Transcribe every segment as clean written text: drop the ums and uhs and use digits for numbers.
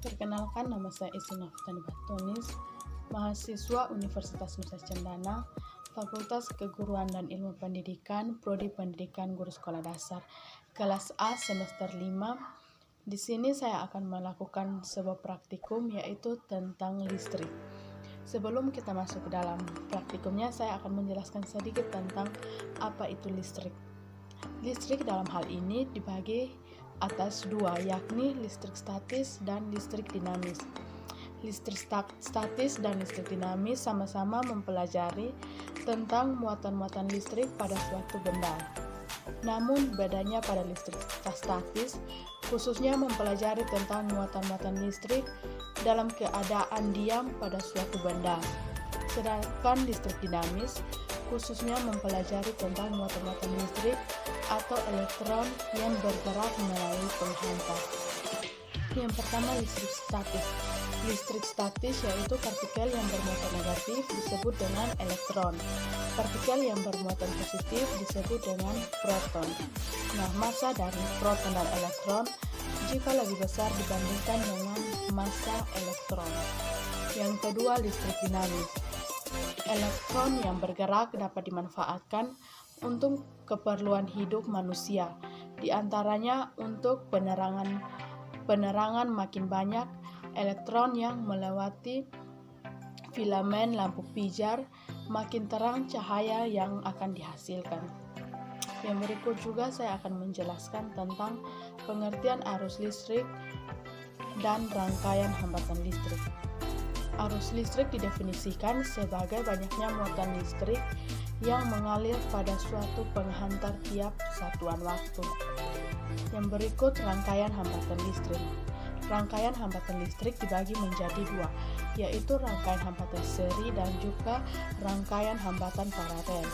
Perkenalkan, nama saya Isi Naftani Batunis, mahasiswa Universitas Nusa Cendana, Fakultas Keguruan dan Ilmu Pendidikan, Prodi Pendidikan Guru Sekolah Dasar, kelas A semester 5. Di sini saya akan melakukan sebuah praktikum, yaitu tentang listrik. Sebelum kita masuk ke dalam praktikumnya, saya akan menjelaskan sedikit tentang apa itu listrik. Listrik dalam hal ini dibagi atas dua, yakni listrik statis dan listrik dinamis. Listrik statis dan listrik dinamis sama-sama mempelajari tentang muatan-muatan listrik pada suatu benda. Namun bedanya pada listrik statis khususnya mempelajari tentang muatan-muatan listrik dalam keadaan diam pada suatu benda. Sedangkan listrik dinamis khususnya mempelajari tentang muatan-muatan listrik atau elektron yang bergerak melalui penghantar. Yang pertama, listrik statis. Listrik statis yaitu partikel yang bermuatan negatif disebut dengan elektron. Partikel yang bermuatan positif disebut dengan proton. Nah, massa dari proton dan elektron jika lebih besar dibandingkan dengan massa elektron. Yang kedua, listrik dinamis. Elektron yang bergerak dapat dimanfaatkan untuk keperluan hidup manusia, di antaranya untuk penerangan makin banyak elektron yang melewati filamen lampu pijar, makin terang cahaya yang akan dihasilkan. Yang berikut juga saya akan menjelaskan tentang pengertian arus listrik dan rangkaian hambatan listrik. Arus listrik didefinisikan sebagai banyaknya muatan listrik yang mengalir pada suatu penghantar tiap satuan waktu. Yang berikut rangkaian hambatan listrik. Rangkaian hambatan listrik dibagi menjadi dua, yaitu rangkaian hambatan seri dan juga rangkaian hambatan paralel.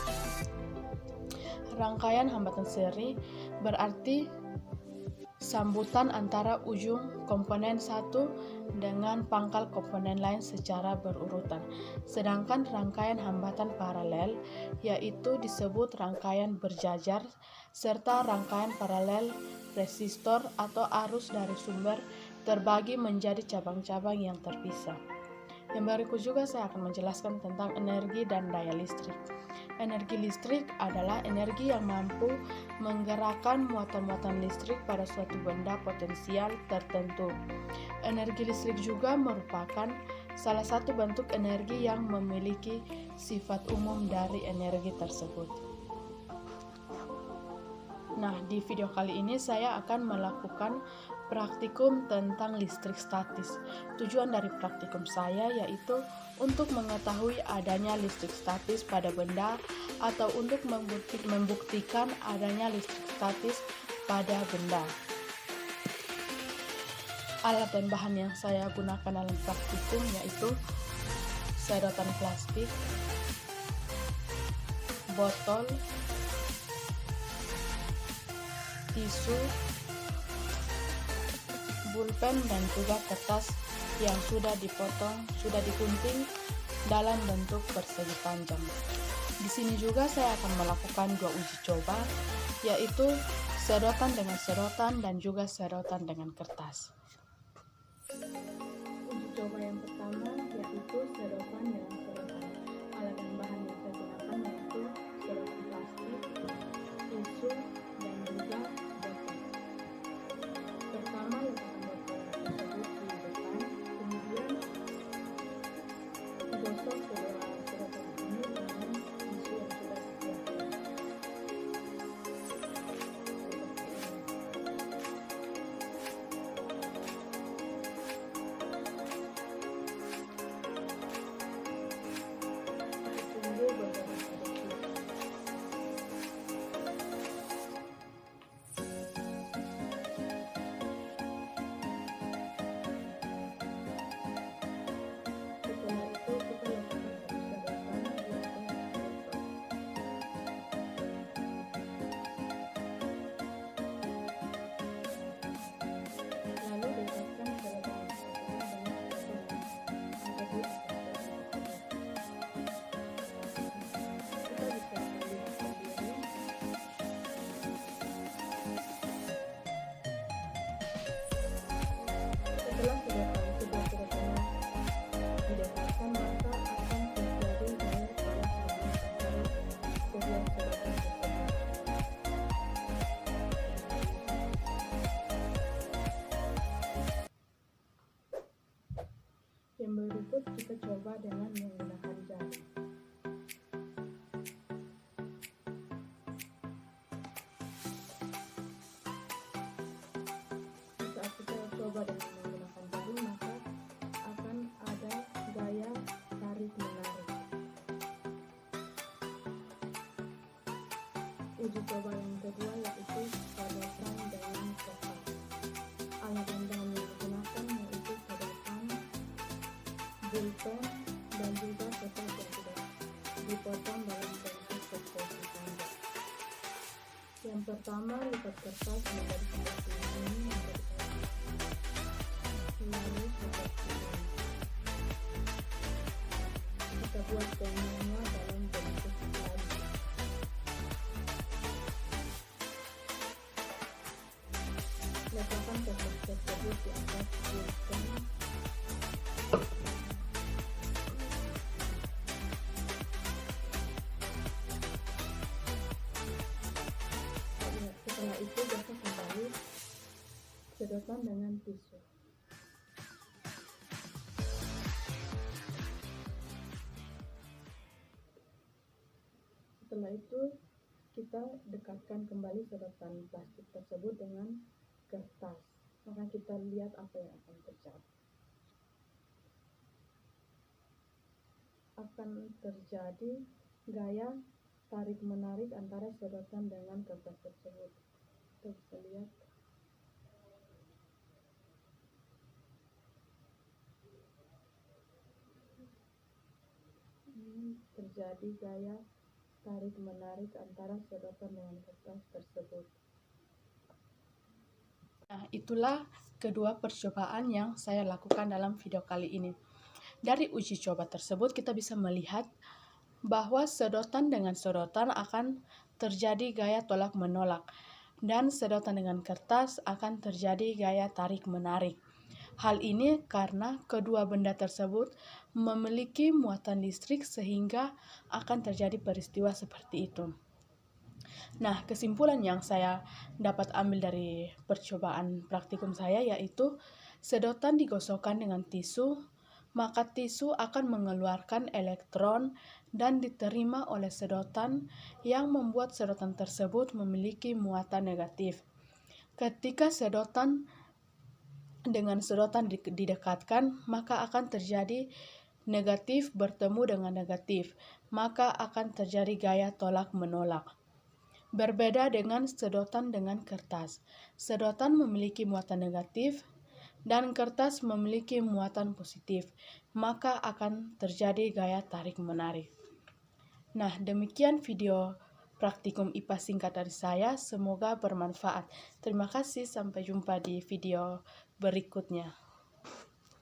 Rangkaian hambatan seri berarti sambutan antara ujung komponen satu dengan pangkal komponen lain secara berurutan. Sedangkan rangkaian hambatan paralel yaitu disebut rangkaian berjajar, serta rangkaian paralel resistor atau arus dari sumber terbagi menjadi cabang-cabang yang terpisah. Yang berikut juga saya akan menjelaskan tentang energi dan daya listrik. Energi listrik adalah energi yang mampu menggerakkan muatan-muatan listrik pada suatu benda potensial tertentu. Energi listrik juga merupakan salah satu bentuk energi yang memiliki sifat umum dari energi tersebut. Nah, di video kali ini saya akan melakukan praktikum tentang listrik statis. Tujuan dari praktikum saya yaitu untuk mengetahui adanya listrik statis pada benda atau untuk membuktikan adanya listrik statis pada benda. Alat dan bahan yang saya gunakan dalam praktikum yaitu sedotan plastik, botol, tisu, pulpen, dan juga kertas yang sudah dipotong, sudah digunting dalam bentuk persegi panjang. Di sini juga saya akan melakukan dua uji coba, yaitu sedotan dengan sedotan dan juga sedotan dengan kertas. Uji coba yang pertama yaitu sedotan dengan sedotan. Alat dan bahan yang saya gunakan yaitu sedotan plastik, tisu, dan juga botol. Pertama, letakkan botol tersebut di depan, kemudian gosok kedua sedotan ini dengan tisu yang sudah disiapkan. Kemudian tersebut kita coba dengan menggunakan jari. Saat kita coba dengan menggunakan jari, maka akan ada gaya tarik-menarik. Uji coba yang kedua yaitu sedotan dengan kertas. Alat bahan yang digunakan yaitu sedotan, pulpen, dan juga kertas yang sudah dipotong dalam bentuk seperti tanda. Yang pertama, lipat kertas menjadi seperti ini, lalu seperti ini. Kita buat semuanya dalam bentuk tadi. Letakkan kertas tersebut di atas pulpen. Setelah itu gosok kembali sedotan dengan tisu. Setelah itu kita dekatkan kembali sedotan plastik tersebut dengan kertas, maka kita lihat apa yang akan terjadi. Akan terjadi gaya tarik-menarik antara sedotan dengan kertas tersebut. Kita bisa lihat. Terjadi gaya tarik-menarik antara sedotan dengan kertas tersebut. Nah, itulah kedua percobaan yang saya lakukan dalam video kali ini. Dari uji coba tersebut kita bisa melihat bahwa sedotan dengan sedotan akan terjadi gaya tolak-menolak, dan sedotan dengan kertas akan terjadi gaya tarik-menarik. Hal ini karena kedua benda tersebut memiliki muatan listrik sehingga akan terjadi peristiwa seperti itu. Nah, kesimpulan yang saya dapat ambil dari percobaan praktikum saya yaitu sedotan digosokkan dengan tisu, maka tisu akan mengeluarkan elektron dan diterima oleh sedotan yang membuat sedotan tersebut memiliki muatan negatif. Ketika sedotan dengan sedotan didekatkan, maka akan terjadi negatif bertemu dengan negatif, maka akan terjadi gaya tolak-menolak. Berbeda dengan sedotan dengan kertas. Sedotan memiliki muatan negatif dan kertas memiliki muatan positif, maka akan terjadi gaya tarik-menarik. Nah, demikian video praktikum IPA singkat dari saya. Semoga bermanfaat. Terima kasih, sampai jumpa di video berikutnya.